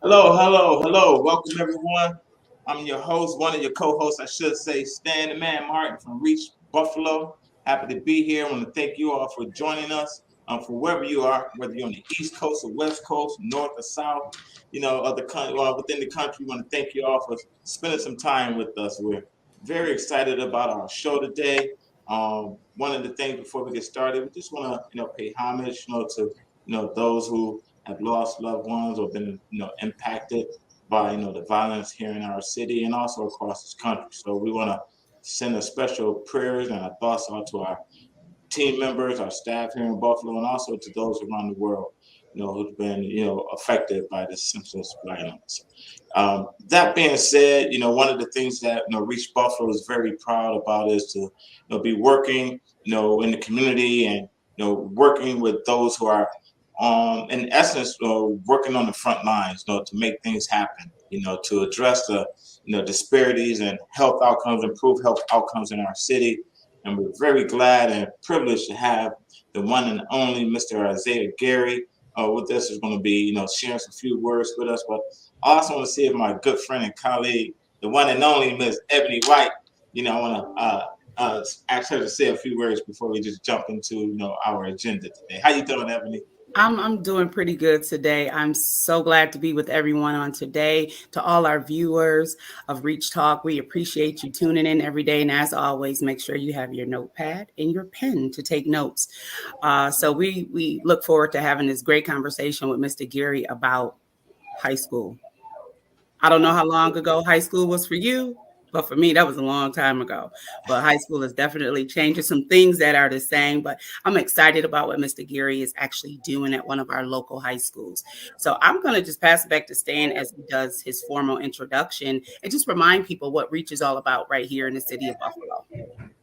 Hello, hello, hello. Welcome, everyone. I'm your host, one of your co-hosts, I should say, Stan the Man Martin from Reach Buffalo. Happy to be here. I want to thank you all for joining us. For wherever you are, whether you're on the East Coast or West Coast, North or South, of the country, within the country, we want to thank you all for spending some time with us. We're very excited about our show today. One of the things before we get started, we just want to, pay homage, to, those who have lost loved ones or been, impacted by, the violence here in our city and also across this country. So we want to send a special prayers and our thoughts out to our team members, our staff here in Buffalo, and also to those around the world, who've been, affected by this senseless violence. That being said, one of the things that Reach Buffalo is very proud about is to, be working, in the community and working with those who are, in essence, working on the front lines, to make things happen, to address the, disparities and health outcomes, improve health outcomes in our city. And we're very glad and privileged to have the one and only Mr. Isaiah Gary with us. Is going to be, sharing some few words with us. But I also want to see if my good friend and colleague, the one and only Miss Ebony White, I want to ask her to say a few words before we just jump into, our agenda today. How you doing, Ebony? I'm doing pretty good today. I'm so glad to be with everyone on today. To all our viewers of Reach Talk, we appreciate you tuning in every day. And as always, make sure you have your notepad and your pen to take notes. So we look forward to having this great conversation with Mr. Gary about high school. I don't know how long ago high school was for you, but for me, that was a long time ago. But high school is definitely changing some things that are the same. But I'm excited about what Mr. Gary is actually doing at one of our local high schools. So I'm going to just pass it back to Stan as he does his formal introduction and just remind people what Reach is all about right here in the city of Buffalo.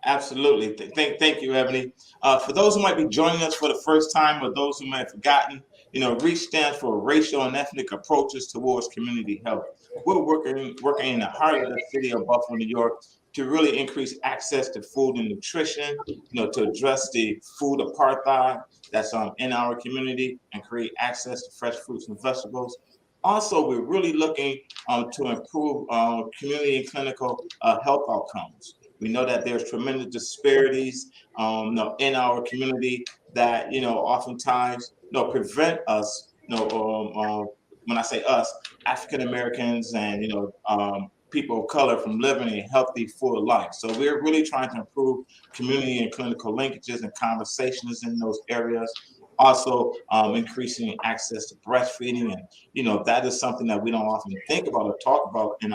Absolutely. Thank you, Ebony. For those who might be joining us for the first time or those who might have forgotten, REACH stands for Racial and Ethnic Approaches Towards Community Health. We're working in the heart of the city of Buffalo, New York, to really increase access to food and nutrition, to address the food apartheid that's in our community and create access to fresh fruits and vegetables. Also, we're really looking to improve community and clinical health outcomes. We know that there's tremendous disparities, in our community that oftentimes prevent us. When I say us, African Americans and people of color from living a healthy, full life. So we're really trying to improve community and clinical linkages and conversations in those areas. Also, increasing access to breastfeeding, and that is something that we don't often think about or talk about in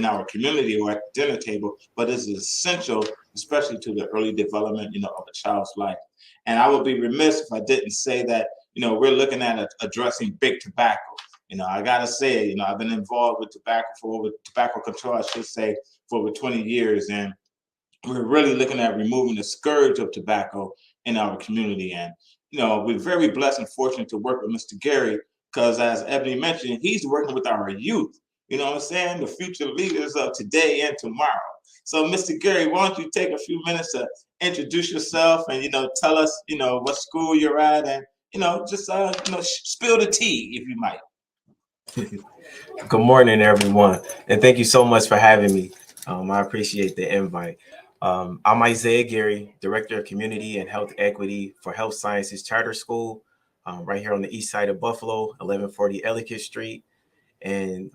our community or at the dinner table, but is essential, especially to the early development, of a child's life. And I would be remiss if I didn't say that, we're looking at addressing big tobacco. I gotta say, I've been involved with tobacco control, I should say, for over 20 years, and we're really looking at removing the scourge of tobacco in our community. And we're very blessed and fortunate to work with Mr. Gary because, as Ebony mentioned, he's working with our youth. You know what I'm saying? The future leaders of today and tomorrow. So, Mr. Gary, why don't you take a few minutes to introduce yourself and tell us what school you're at and just spill the tea if you might. Good morning, everyone, and thank you so much for having me. I appreciate the invite. I'm Isaiah Gary, Director of Community and Health Equity for Health Sciences Charter School, right here on the east side of Buffalo, 1140 Ellicott Street. And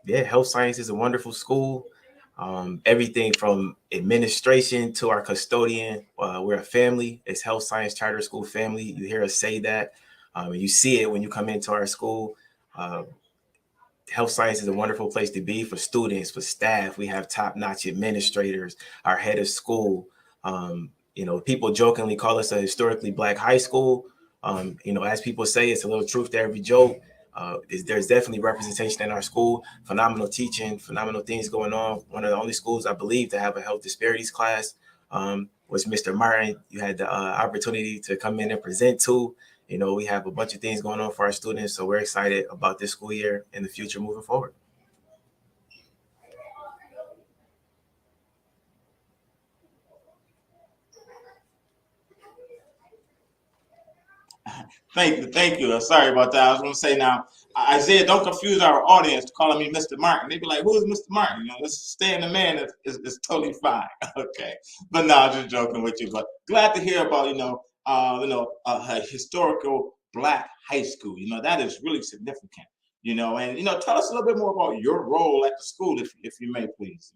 yeah, Health Science is a wonderful school. Everything from administration to our custodian. We're a family. It's Health Science Charter School family. You hear us say that. You see it when you come into our school. Health science is a wonderful place to be for students, for staff. We have top-notch administrators, our head of school. People jokingly call us a historically Black high school. As people say, it's a little truth to every joke. There's definitely representation in our school, phenomenal teaching, phenomenal things going on. One of the only schools, I believe, to have a health disparities class was Mr. Martin. You had the opportunity to come in and present to. We have a bunch of things going on for our students, so we're excited about this school year and the future moving forward. Thank you. Sorry about that. I was going to say now, Isaiah, don't confuse our audience calling me Mr. Martin. They'd be like, "Who is Mr. Martin?" You know, this staying the man is totally fine. Okay, but no, I'm just joking with you. But glad to hear about a historical Black high school. You know, that is really significant. You know, and tell us a little bit more about your role at the school, if you may, please.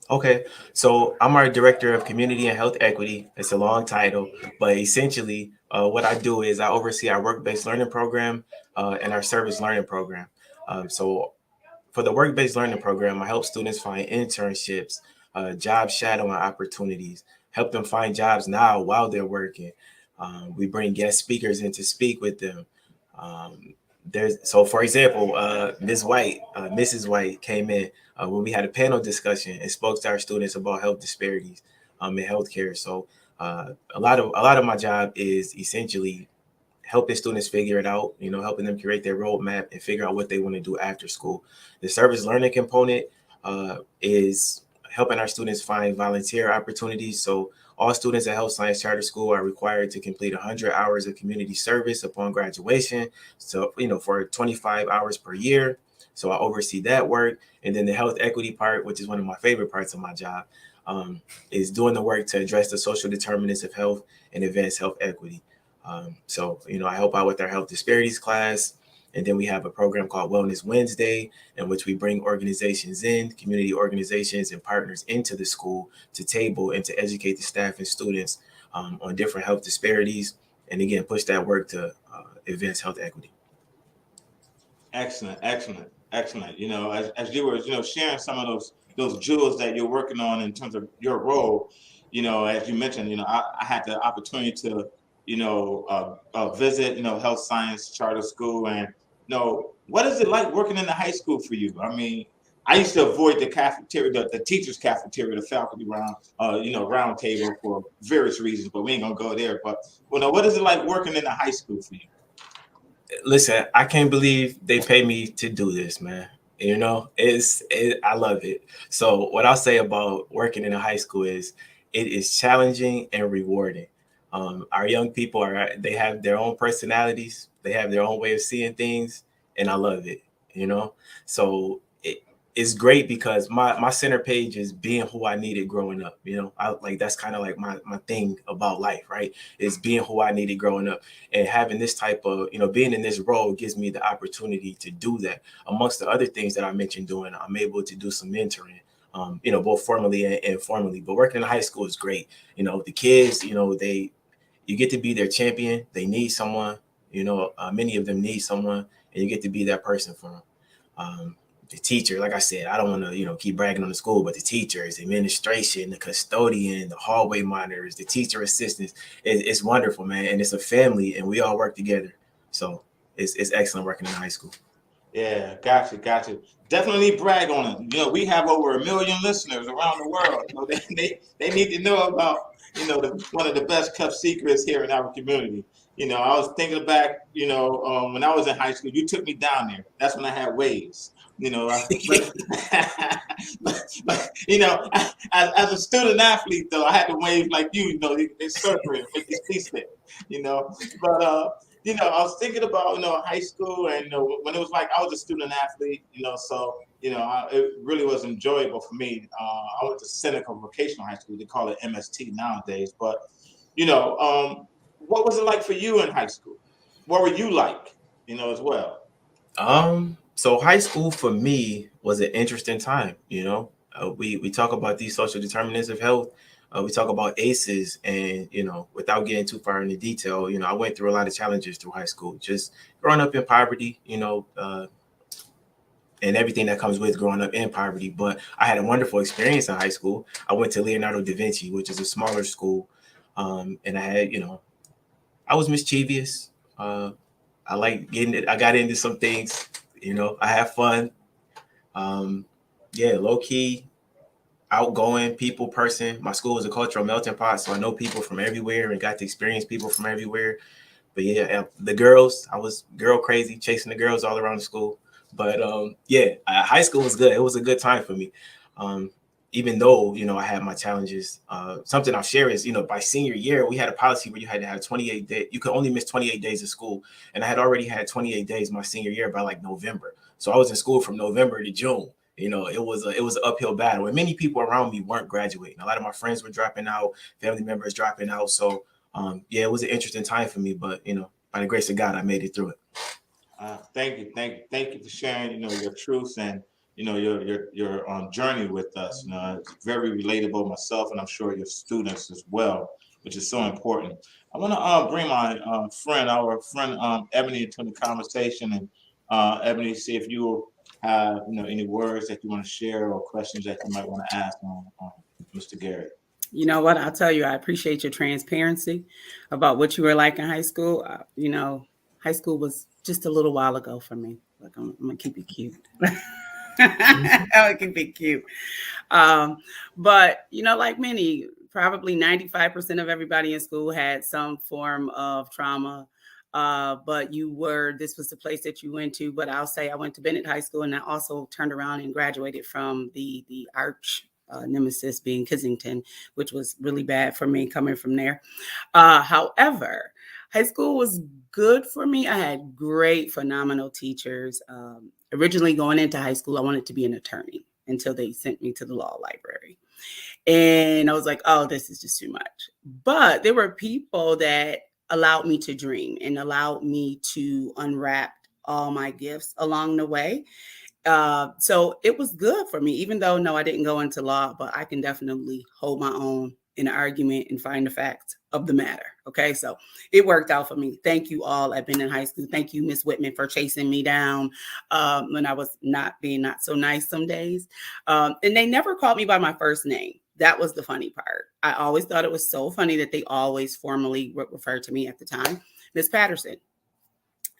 Okay, so I'm our director of community and health equity. It's a long title, but essentially, what I do is I oversee our work-based learning program and our service learning program. So for the work-based learning program, I help students find internships, job shadowing opportunities, help them find jobs now while they're working. We bring guest speakers in to speak with them. For example, Mrs. White came in when we had a panel discussion and spoke to our students about health disparities in healthcare. So a lot of my job is essentially helping students figure it out, helping them create their roadmap and figure out what they want to do after school. The service learning component is helping our students find volunteer opportunities. So all students at Health Science Charter School are required to complete 100 hours of community service upon graduation. So, for 25 hours per year. So I oversee that work. And then the health equity part, which is one of my favorite parts of my job, is doing the work to address the social determinants of health and advance health equity. I help out with our health disparities class. And then we have a program called Wellness Wednesday, in which we bring organizations in, community organizations and partners into the school to table and to educate the staff and students on different health disparities. And again, push that work to advance health equity. Excellent. As you were, sharing some of those jewels that you're working on in terms of your role, as you mentioned, I had the opportunity to visit, Health Science Charter School. And, what is it like working in the high school for you? I mean, I used to avoid the cafeteria, the teacher's cafeteria, the faculty round table for various reasons, but we ain't gonna go there. But, what is it like working in the high school for you? Listen, I can't believe they pay me to do this, man. I love it. So what I'll say about working in a high school is it is challenging and rewarding. Our young people they have their own personalities. They have their own way of seeing things, and I love it, So it's great because my center page is being who I needed growing up. That's kind of like my thing about life, right? Is being who I needed growing up, and having this type of, being in this role gives me the opportunity to do that. Amongst the other things that I mentioned doing, I'm able to do some mentoring, both formally and informally. But working in high school is great. The kids, you get to be their champion. They need someone, many of them need someone, and you get to be that person for them. The teacher, like I said, I don't want to, keep bragging on the school, but the teachers, administration, the custodian, the hallway monitors, the teacher assistants, it's wonderful, man. And it's a family and we all work together. So it's excellent working in high school. Yeah, gotcha. Definitely brag on it. We have over 1 million listeners around the world. They need to know about, one of the best kept secrets here in our community. I was thinking back, when I was in high school, you took me down there. That's when I had waves. As a student athlete, though, I had to wave like you. They circle it, make your feet stick. But I was thinking about high school, and when it was like I was a student athlete, so it really was enjoyable for me. I went to Seneca Vocational High School. They call it MST nowadays. But what was it like for you in high school? What were you like, as well? So high school for me was an interesting time. We talk about these social determinants of health. We talk about ACEs, and without getting too far into detail, I went through a lot of challenges through high school, just growing up in poverty, and everything that comes with growing up in poverty. But I had a wonderful experience in high school. I went to Leonardo da Vinci, which is a smaller school, and I had, I was mischievous. I like getting it. I got into some things. I have fun. Low key, outgoing people person. My school was a cultural melting pot, so I know people from everywhere and got to experience people from everywhere. But yeah, the girls, I was girl crazy, chasing the girls all around the school. But high school was good. It was a good time for me. even though, I had my challenges, something I'll share is, by senior year, we had a policy where you had to have 28 days. You could only miss 28 days of school. And I had already had 28 days my senior year by like November. So I was in school from November to June. It was an uphill battle. And many people around me weren't graduating. A lot of my friends were dropping out, family members dropping out. So, it was an interesting time for me. But, by the grace of God, I made it through it. Thank you for sharing, your truths and your journey with us. It's very relatable myself, and I'm sure your students as well, which is so important. I want to bring our friend Ebony into the conversation, and Ebony, see if you have any words that you want to share or questions that you might want to ask on Mr. Garrett. You know what? I'll tell you, I appreciate your transparency about what you were like in high school. High school was just a little while ago for me. Like I'm gonna keep it cute. I'm gonna keep it cute. But like many, probably 95% of everybody in school had some form of trauma. But this was the place that you went to. But I'll say I went to Bennett High School, and I also turned around and graduated from the arch nemesis being Kensington, which was really bad for me coming from there. However, high school was good for me. I had great, phenomenal teachers. Originally going into high school, I wanted to be an attorney until they sent me to the law library. And I was like, oh, this is just too much. But there were people that allowed me to dream and allowed me to unwrap all my gifts along the way. So it was good for me, even though, no, I didn't go into law, but I can definitely hold my own in an argument and find the facts of the matter. Okay, so it worked out for me. Thank you all at Bennett High School. Thank you, Miss Whitman, for chasing me down when I was not so nice some days. And they never called me by my first name. That was the funny part. I always thought it was so funny that they always formally referred to me at the time, Miss Patterson.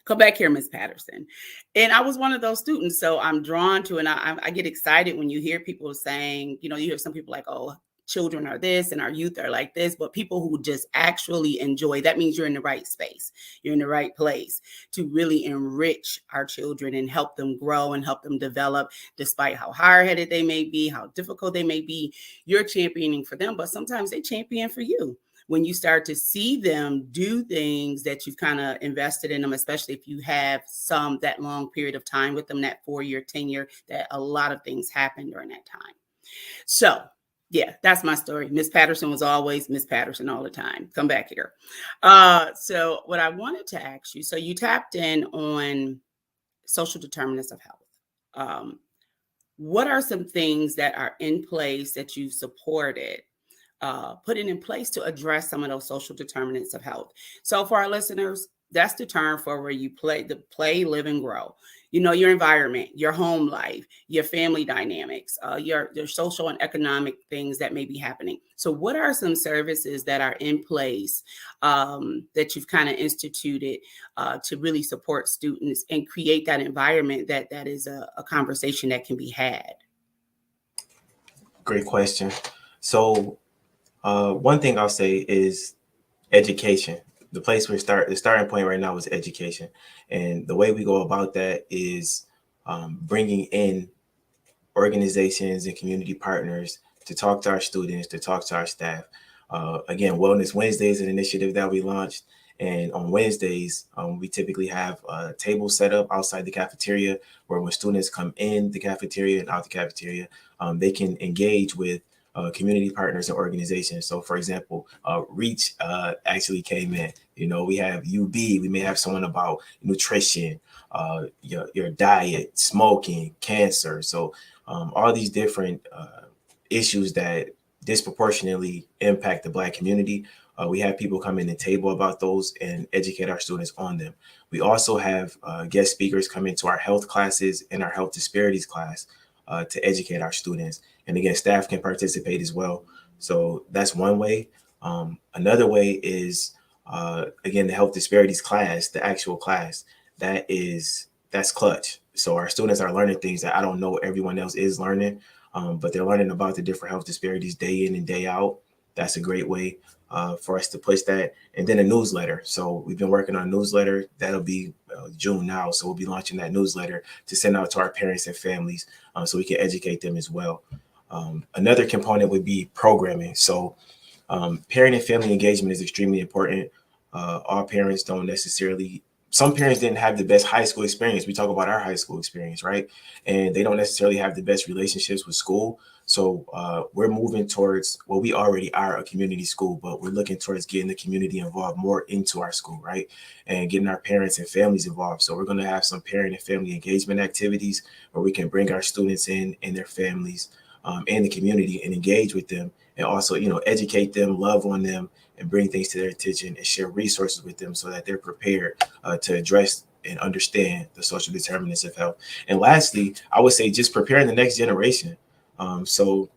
Come back here, Miss Patterson. And I was one of those students. So I'm drawn to, and I get excited when you hear people saying, you hear some people like, oh, children are this and our youth are like this, but people who just actually enjoy, that means you're in the right space. You're in the right place to really enrich our children and help them grow and help them develop, despite how hard-headed they may be, how difficult they may be. You're championing for them, but sometimes they champion for you. When you start to see them do things that you've kind of invested in them, especially if you have that long period of time with them, that 4-year tenure, that a lot of things happen during that time. So yeah, that's my story. Miss Patterson was always Miss Patterson all the time. Come back here. So what I wanted to ask you, so you tapped in on social determinants of health. What are some things that are in place that you've supported, putting in place to address some of those social determinants of health? So for our listeners, that's the term for where you play, live, and grow. Your environment, your home life, your family dynamics, your social and economic things that may be happening. So what are some services that are in place that you've kind of instituted to really support students and create that environment that is a conversation that can be had? Great question. So one thing I'll say is education. The place the starting point right now is education. And the way we go about that is bringing in organizations and community partners to talk to our students, to talk to our staff. Again, Wellness Wednesday is an initiative that we launched. And on Wednesdays, we typically have a table set up outside the cafeteria where when students come in the cafeteria and out the cafeteria, they can engage with community partners and organizations. So for example, Reach actually came in. We have UB, we may have someone about nutrition, your diet, smoking, cancer. So all these different issues that disproportionately impact the Black community. We have people come in and table about those and educate our students on them. We also have guest speakers come into our health classes and our health disparities class to educate our students. And again, staff can participate as well. So that's one way. Another way is, again, the health disparities class, the actual class, that's clutch. So our students are learning things that I don't know everyone else is learning, but they're learning about the different health disparities day in and day out. That's a great way for us to push that. And then a newsletter. So we've been working on a newsletter. That'll be June now. So we'll be launching that newsletter to send out to our parents and families so we can educate them as well. Another component would be programming. So parent and family engagement is extremely important. All parents don't necessarily, some parents didn't have the best high school experience. We talk about our high school experience, right? And they don't necessarily have the best relationships with school. So we're moving towards, well, we already are a community school, but we're looking towards getting the community involved more into our school, right? And getting our parents and families involved. So we're going to have some parent and family engagement activities where we can bring our students in and their families and the community and engage with them, and also, educate them, love on them, and bring things to their attention and share resources with them so that they're prepared to address and understand the social determinants of health. And lastly, I would say just preparing the next generation. So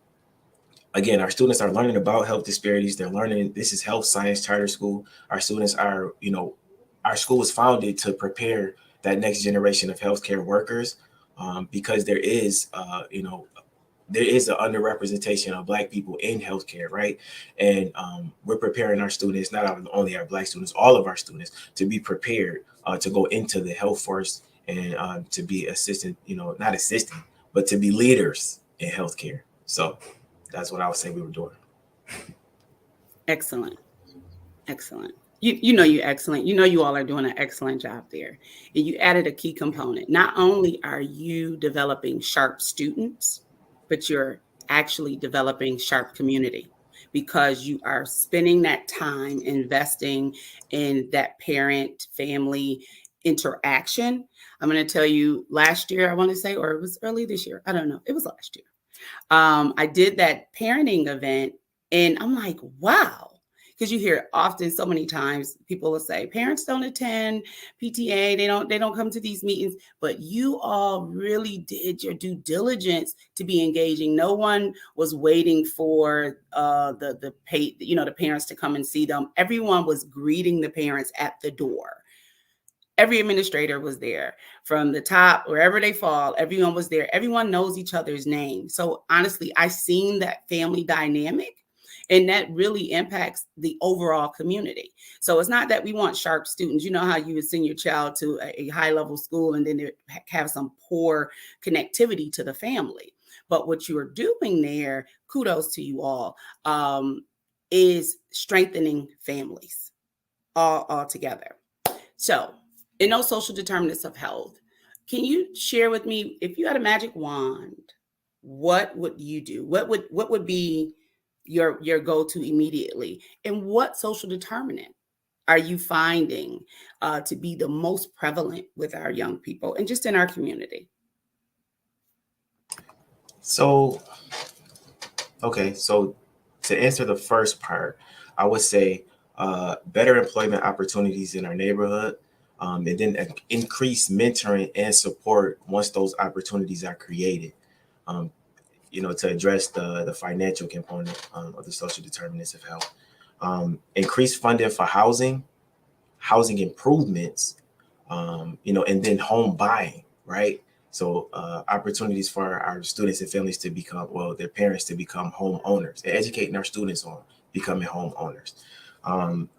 again, our students are learning about health disparities. They're learning, this is health science charter school. Our students are, our school was founded to prepare that next generation of healthcare workers because there is, there is an underrepresentation of Black people in healthcare, right? And we're preparing our students, not only our Black students, all of our students, to be prepared to go into the health force and to be assistant, not assistant, but to be leaders in healthcare. So that's what I would say we were doing. Excellent. Excellent. You're excellent. You all are doing an excellent job there. And you added a key component. Not only are you developing sharp students, but you're actually developing sharp community because you are spending that time investing in that parent family interaction. I'm going to tell you last year, I want to say, or it was early this year. I don't know. It was last year. I did that parenting event and I'm like, wow. Because you hear often so many times people will say parents don't attend PTA, they don't come to these meetings, but you all really did your due diligence to be engaging. No one was waiting for the parents to come and see them. Everyone was greeting the parents at the door. Every administrator was there from the top, wherever they fall, everyone was there. Everyone knows each other's name. So honestly, I've seen that family dynamic. And that really impacts the overall community. So it's not that we want sharp students. You know how you would send your child to a high level school and then they have some poor connectivity to the family. But what you are doing there, kudos to you all, is strengthening families all together. So in those social determinants of health, can you share with me, if you had a magic wand, what would you do? What would be your go-to immediately? And what social determinant are you finding to be the most prevalent with our young people and just in our community? So to answer the first part, I would say better employment opportunities in our neighborhood, and then increase mentoring and support once those opportunities are created. To address the financial component of the social determinants of health. Increase funding for housing improvements, and then home buying, right? So opportunities for our students and families to become, their parents to become home owners, and educating our students on becoming home owners.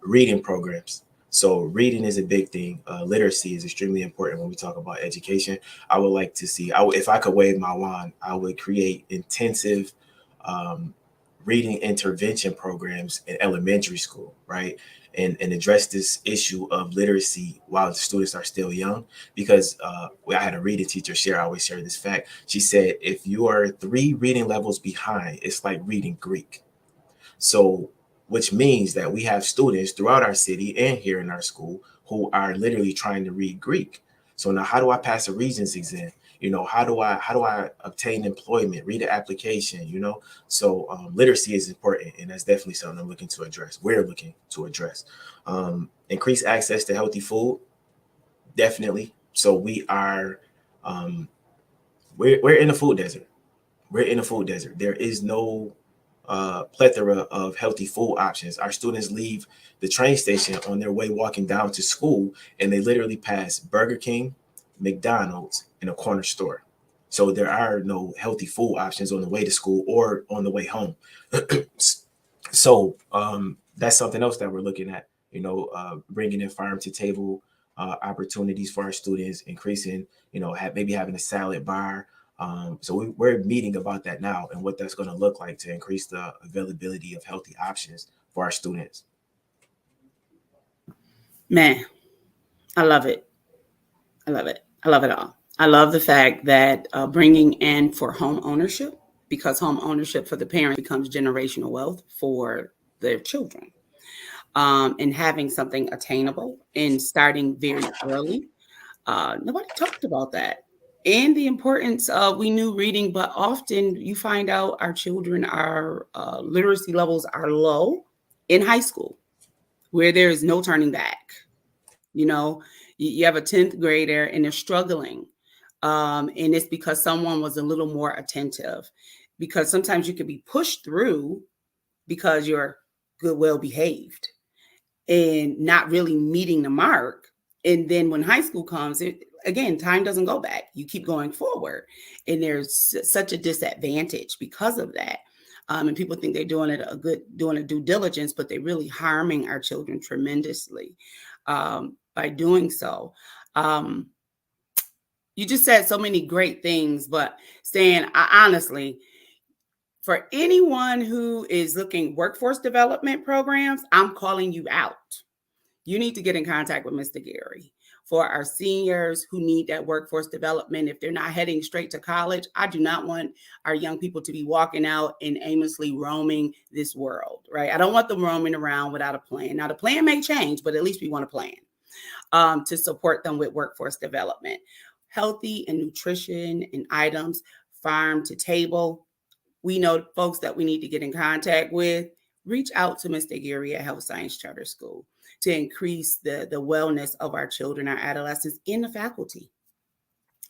Reading programs. So reading is a big thing. Literacy is extremely important when we talk about education. I would like to see, if I could wave my wand, I would create intensive reading intervention programs in elementary school, right? And address this issue of literacy while the students are still young. Because I had a reading teacher share, I always share this fact. She said, if you are 3 reading levels behind, it's like reading Greek. So which means that we have students throughout our city and here in our school who are literally trying to read Greek. So now how do I pass a Regents exam? How do I obtain employment, read an application, So literacy is important, and that's definitely something I'm looking to address. We're looking to address. Increase access to healthy food, definitely. So we are, we're in a food desert. We're in a food desert. There is no plethora of healthy food options. Our students leave the train station on their way walking down to school, and they literally pass Burger King, McDonald's, and a corner store. So there are no healthy food options on the way to school or on the way home. So that's something else that we're looking at, bringing in farm to table opportunities for our students, increasing, maybe having a salad bar, So we're meeting about that now and what that's going to look like to increase the availability of healthy options for our students. Man, I love it. I love it. I love it all. I love the fact that bringing in for home ownership, because home ownership for the parent becomes generational wealth for their children. And having something attainable and starting very early. Nobody talked about that. And the importance of, we knew reading, but often you find out our children, our literacy levels are low in high school, where there is no turning back. You know, you have a 10th grader and they're struggling. And it's because someone was a little more attentive. Because sometimes you can be pushed through because you're good, well behaved and not really meeting the mark. And then when high school comes, again, time doesn't go back. You keep going forward. And there's such a disadvantage because of that. And people think they're doing a due diligence, but they're really harming our children tremendously by doing so. You just said so many great things, but Stan, honestly, for anyone who is looking workforce development programs, I'm calling you out. You need to get in contact with Mr. Gary. For our seniors who need that workforce development, if they're not heading straight to college, I do not want our young people to be walking out and aimlessly roaming this world, right? I don't want them roaming around without a plan. Now, the plan may change, but at least we want a plan to support them with workforce development. Healthy and nutrition and items, farm to table. We know folks that we need to get in contact with. Reach out to Mr. Gary at Health Science Charter School to increase the wellness of our children, our adolescents, and the faculty.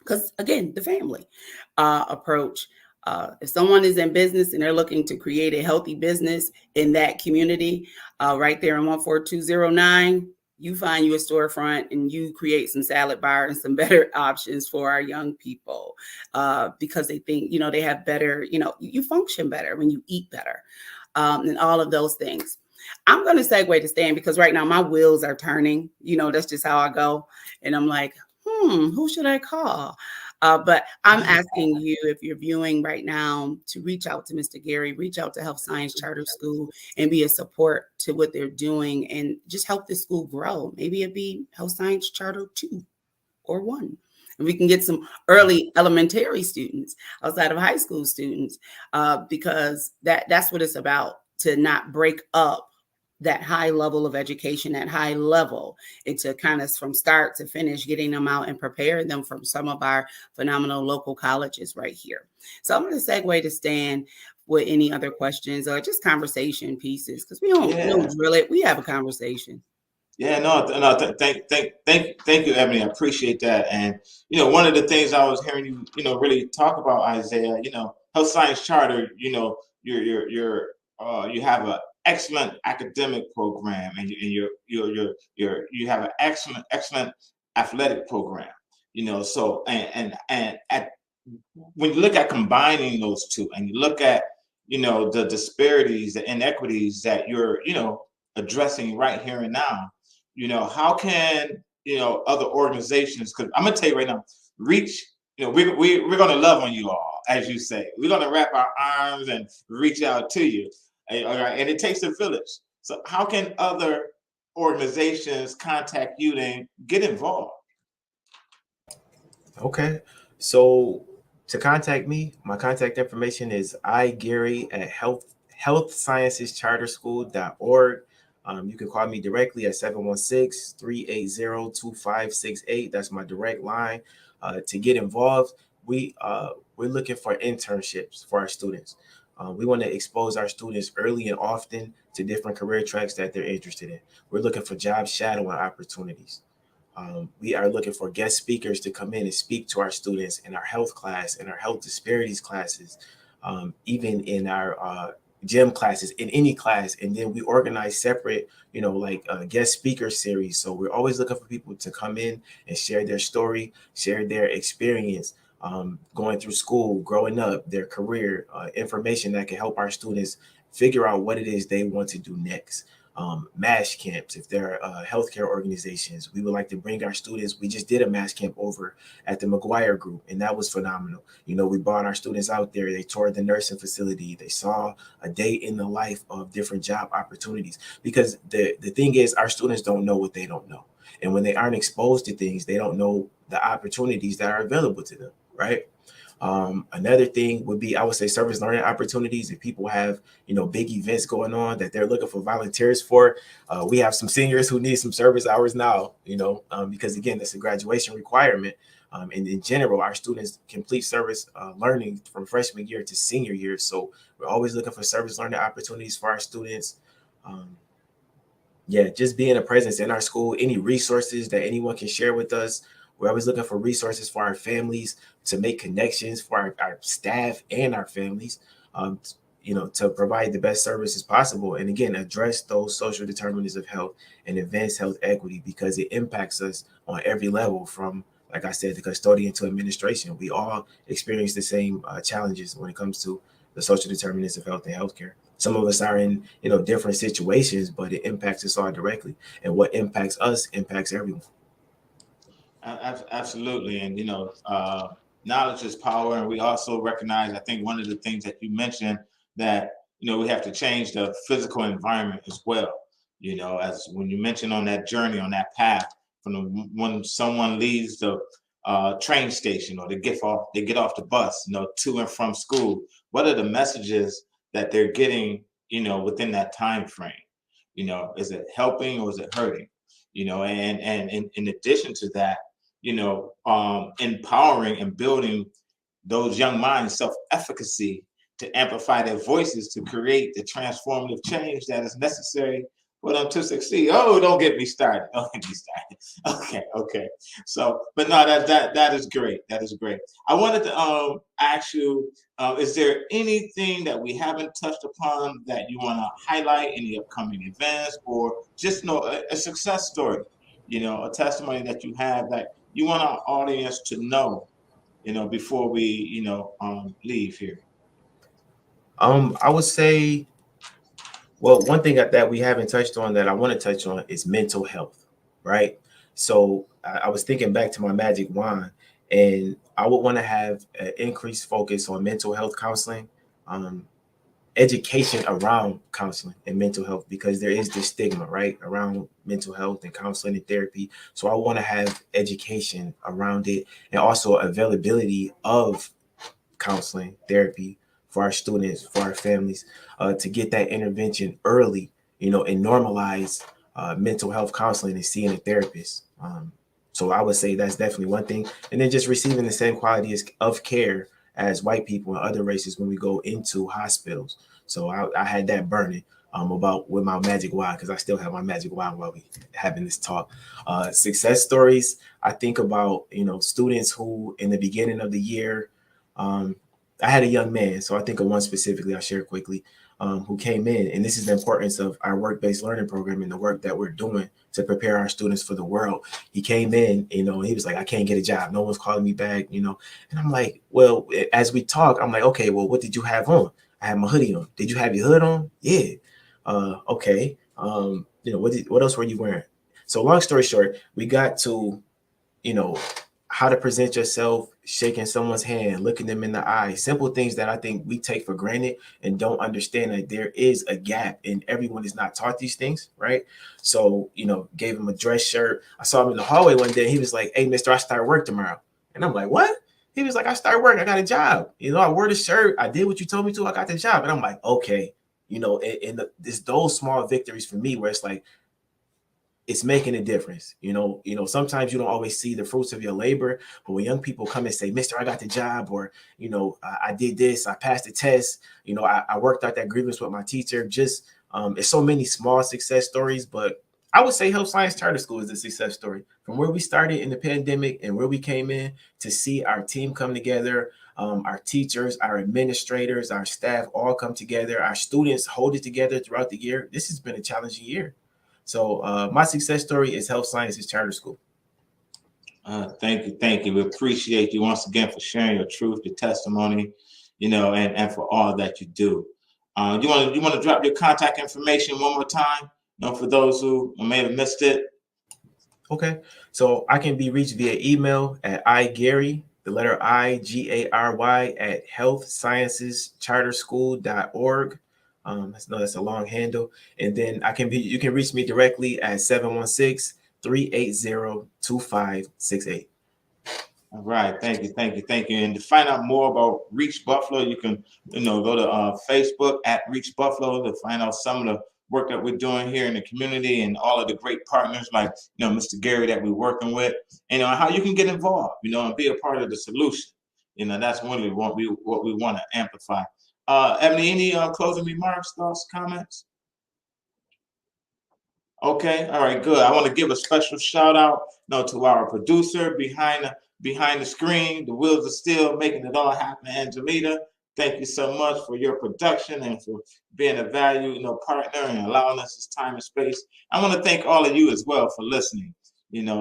Because again, the family approach. If someone is in business and they're looking to create a healthy business in that community, right there in 14209, you find you a storefront and you create some salad bar and some better options for our young people because they think, they have better, you function better when you eat better and all of those things. I'm going to segue to Stan because right now my wheels are turning. That's just how I go. And I'm like, who should I call? But I'm asking you, if you're viewing right now, to reach out to Mr. Gary, reach out to Health Science Charter School and be a support to what they're doing and just help the school grow. Maybe it'd be Health Science Charter 2 or 1. And we can get some early elementary students outside of high school students because that's what it's about, to not break up that high level of education, that high level. It's a kind of from start to finish, getting them out and preparing them from some of our phenomenal local colleges right here. So I'm going to segue to Stan with any other questions or just conversation pieces because we don't drill it. We have a conversation. Yeah, no, thank you, Ebony. I appreciate that. And one of the things I was hearing you, really talk about, Isaiah, Health Science Charter, you have an excellent academic program, and you have an excellent athletic program. So and when you look at combining those two, and you look at the disparities, the inequities that you're addressing right here and now. How can other organizations? Because I'm gonna tell you right now, reach. We're gonna love on you all, as you say. We're gonna wrap our arms and reach out to you. All right, and it takes a village. So how can other organizations contact you and get involved? Okay, so to contact me, my contact information is igary at healthsciencescharterschool.org. You can call me directly at 716-380-2568. That's my direct line. To get involved, we're looking for internships for our students. We want to expose our students early and often to different career tracks that they're interested in. We're looking for job shadowing opportunities. We are looking for guest speakers to come in and speak to our students in our health class, in our health disparities classes, even in our gym classes, in any class. And then we organize separate, guest speaker series. So we're always looking for people to come in and share their story, share their experience, going through school, growing up, their career, information that can help our students figure out what it is they want to do next. MASH camps, if they're healthcare organizations. We would like to bring our students. We just did a MASH camp over at the McGuire Group, and that was phenomenal. You know, we brought our students out there. They toured the nursing facility. They saw a day in the life of different job opportunities, because the thing is, our students don't know what they don't know. And when they aren't exposed to things, they don't know the opportunities that are available to them, right? Another thing would be, I would say, service learning opportunities. If people have, you know, big events going on that they're looking for volunteers for, we have some seniors who need some service hours now, you know, because again, that's a graduation requirement. And in general, our students complete service learning from freshman year to senior year. So we're always looking for service learning opportunities for our students. Yeah, just being a presence in our school, any resources that anyone can share with us. We're always looking for resources for our families, to make connections for our staff and our families, you know, to provide the best services possible. And again, address those social determinants of health and advance health equity, because it impacts us on every level, from, like I said, the custodian to administration. We all experience the same challenges when it comes to the social determinants of health and healthcare. Some of us are in, you know, different situations, but it impacts us all directly. And what impacts us impacts everyone. Absolutely. And, you know, knowledge is power. And we also recognize, I think one of the things that you mentioned, that, you know, we have to change the physical environment as well. You know, as when you mentioned on that journey, on that path, when someone leaves the train station, or they get off the bus, you know, to and from school, what are the messages that they're getting, you know, within that time frame? You know, is it helping or is it hurting? You know, and in addition to that, you know, empowering and building those young minds' self-efficacy to amplify their voices, to create the transformative change that is necessary for them to succeed. Oh, don't get me started. Don't get me started. Okay. So, but no, that is great. That is great. I wanted to ask you, is there anything that we haven't touched upon that you want to highlight? Any upcoming events, or just, you know, a success story, you know, a testimony that you have that you want our audience to know, you know, before we, you know, leave here? I would say, well, one thing that we haven't touched on that I want to touch on is mental health, right? So I was thinking back to my magic wand, and I would want to have an increased focus on mental health counseling, education around counseling and mental health, because there is this stigma, right, around mental health and counseling and therapy. So I want to have education around it, and also availability of counseling, therapy for our students, for our families, to get that intervention early, you know, and normalize mental health counseling and seeing a therapist. So I would say that's definitely one thing. And then just receiving the same quality of care as white people and other races when we go into hospitals. So I had that burning about with my magic wand, because I still have my magic wand while we having this talk. Success stories, I think about, you know, students who in the beginning of the year, I had a young man, so I think of one specifically I'll share quickly, who came in, and this is the importance of our work-based learning program and the work that we're doing to prepare our students for the world. He came in, you know, and he was like, I can't get a job. No one's calling me back, you know. And I'm like, well, as we talk, I'm like, okay, well, what did you have on? I had my hoodie on. Did you have your hood on? Yeah. Okay. You know, what else were you wearing? So long story short, we got to, you know, how to present yourself, shaking someone's hand, looking them in the eye, simple things that I think we take for granted and don't understand that there is a gap, and everyone is not taught these things, right? So, you know, gave him a dress shirt. I saw him in the hallway one day. He was like, hey, mister, I start work tomorrow. And I'm like, what? He was like, I start work. I got a job. You know, I wore the shirt. I did what you told me to. I got the job. And I'm like, okay, you know, and it's those small victories for me where it's like, it's making a difference. You know, sometimes you don't always see the fruits of your labor, but when young people come and say, mister, I got the job, or, you know, I did this, I passed the test, you know, I worked out that grievance with my teacher. Just, it's so many small success stories, but I would say Health Science Charter School is a success story. From where we started in the pandemic and where we came in, to see our team come together, our teachers, our administrators, our staff all come together, our students hold it together throughout the year. This has been a challenging year. So my success story is Health Sciences Charter School. Thank you. We appreciate you once again for sharing your truth, your testimony, you know, and for all that you do. You want to drop your contact information one more time for those who may have missed it. Okay, so I can be reached via email at igary, the letter IGARY, at healthsciencescharterschool.org. That's a long handle. And then you can reach me directly at 716-380-2568. All right, thank you. And to find out more about Reach Buffalo, you can, go to Facebook at Reach Buffalo to find out some of the work that we're doing here in the community and all of the great partners like, Mr. Gary that we're working with, and how you can get involved, and be a part of the solution. That's really what we want to amplify. Ebony, any closing remarks, thoughts, comments? Okay, all right, good. I want to give a special shout out, to our producer behind the screen, the wheels of steel, making it all happen, Angelita. Thank you so much for your production and for being a value, partner and allowing us this time and space. I want to thank all of you as well for listening.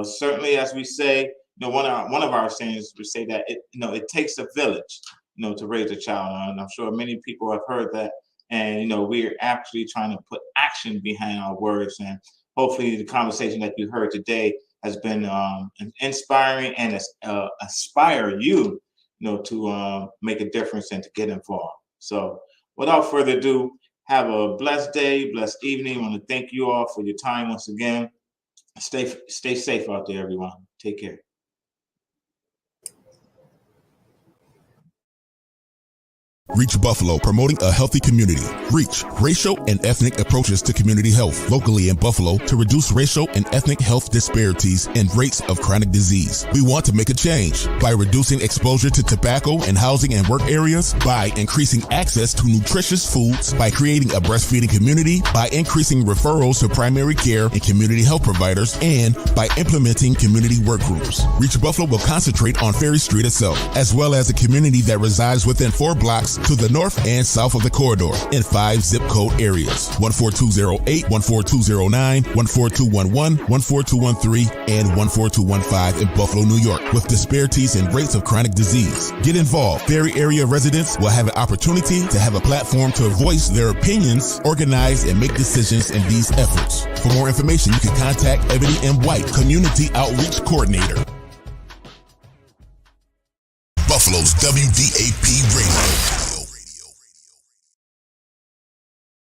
Certainly, as we say, one of our sayings, we say that it takes a village, to raise a child. And I'm sure many people have heard that. And we're actually trying to put action behind our words. And hopefully, the conversation that you heard today has been inspiring and aspire you, to make a difference and to get involved. So without further ado, have a blessed day, blessed evening. I want to thank you all for your time once again. Stay safe out there, everyone. Take care. Reach Buffalo, promoting a healthy community. Reach, racial and ethnic approaches to community health locally in Buffalo to reduce racial and ethnic health disparities and rates of chronic disease. We want to make a change by reducing exposure to tobacco in housing and work areas, by increasing access to nutritious foods, by creating a breastfeeding community, by increasing referrals to primary care and community health providers, and by implementing community work groups. Reach Buffalo will concentrate on Ferry Street itself, as well as a community that resides within 4 blocks to the north and south of the corridor in 5 zip code areas: 14208, 14209, 14211, 14213, and 14215 in Buffalo, New York, with disparities in rates of chronic disease. Get involved. Ferry area residents will have an opportunity to have a platform to voice their opinions, organize, and make decisions in these efforts. For more information, you can contact Ebony M. White, Community Outreach Coordinator. Buffalo's WDAP Radio.